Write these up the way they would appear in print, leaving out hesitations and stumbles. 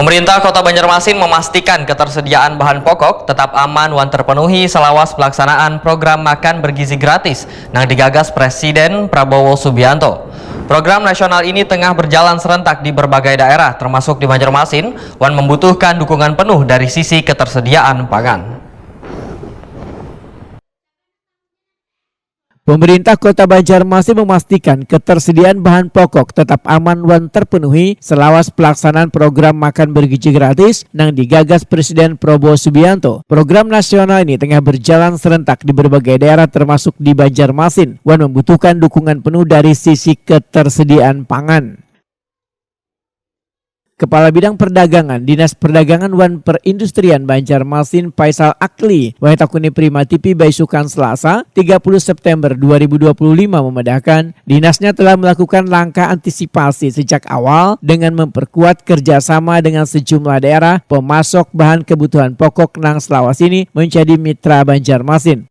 Pemerintah Kota Banjarmasin memastikan ketersediaan bahan pokok tetap aman dan terpenuhi selawas pelaksanaan program makan bergizi gratis yang digagas Presiden Prabowo Subianto. Program nasional ini tengah berjalan serentak di berbagai daerah termasuk di Banjarmasin dan membutuhkan dukungan penuh dari sisi ketersediaan pangan. Pemerintah Kota Banjarmasin memastikan ketersediaan bahan pokok tetap aman dan terpenuhi selawas pelaksanaan program makan bergizi gratis yang digagas Presiden Prabowo Subianto. Program nasional ini tengah berjalan serentak di berbagai daerah termasuk di Banjarmasin dan membutuhkan dukungan penuh dari sisi ketersediaan pangan. Kepala Bidang Perdagangan Dinas Perdagangan dan Perindustrian Banjarmasin Faisal Akli Wahitakuni Prima TV Baisukan Selasa 30 September 2025 memedahkan dinasnya telah melakukan langkah antisipasi sejak awal dengan memperkuat kerjasama dengan sejumlah daerah pemasok bahan kebutuhan pokok nang selawas ini menjadi mitra Banjarmasin.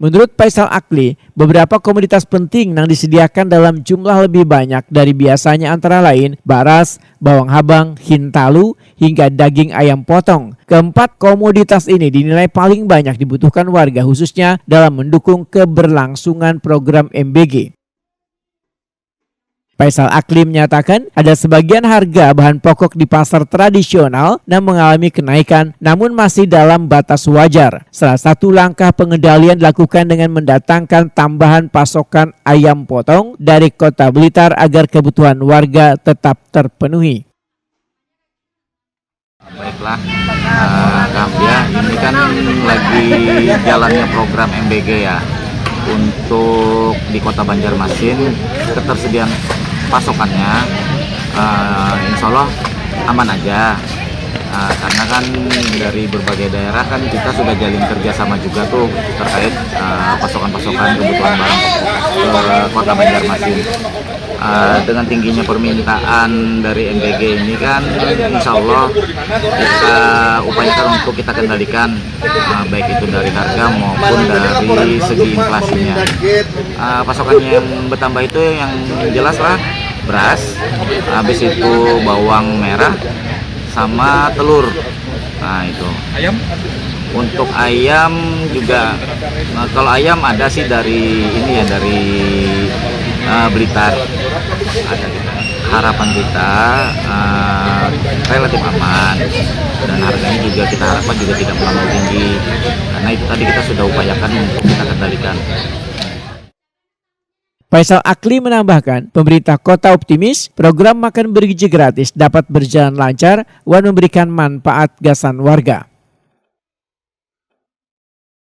Menurut Faisal Akli, beberapa komoditas penting yang disediakan dalam jumlah lebih banyak dari biasanya antara lain baras, bawang habang, hintalu, hingga daging ayam potong. Keempat komoditas ini dinilai paling banyak dibutuhkan warga khususnya dalam mendukung keberlangsungan program MBG. Faisal Akli menyatakan ada sebagian harga bahan pokok di pasar tradisional yang mengalami kenaikan namun masih dalam batas wajar. Salah satu langkah pengendalian dilakukan dengan mendatangkan tambahan pasokan ayam potong dari Kota Blitar agar kebutuhan warga tetap terpenuhi. Baiklah, Kambia, ini kan lagi jalannya program MBG ya. Untuk di Kota Banjarmasin ketersediaan pasokannya insya Allah aman aja, karena kan dari berbagai daerah kan kita sudah jalin kerjasama juga tuh terkait pasokan-pasokan kebutuhan barang ke Kota Banjarmasin. Dengan tingginya permintaan dari MBG ini kan insya Allah kita upayakan untuk kita kendalikan, baik itu dari harga maupun dari segi inflasinya. Pasokannya yang bertambah itu yang jelas lah beras, habis itu bawang merah sama telur. Nah itu. Ayam? Untuk ayam juga, kalau ayam ada sih dari ini ya, dari Blitar. Ada kita. Harapan kita relatif aman dan harganya juga kita harapkan juga tidak terlalu tinggi, karena itu tadi kita sudah upayakan untuk kita kendalikan. Faisal Akli menambahkan, pemerintah kota optimis program makan bergizi gratis dapat berjalan lancar dan memberikan manfaat gasan warga.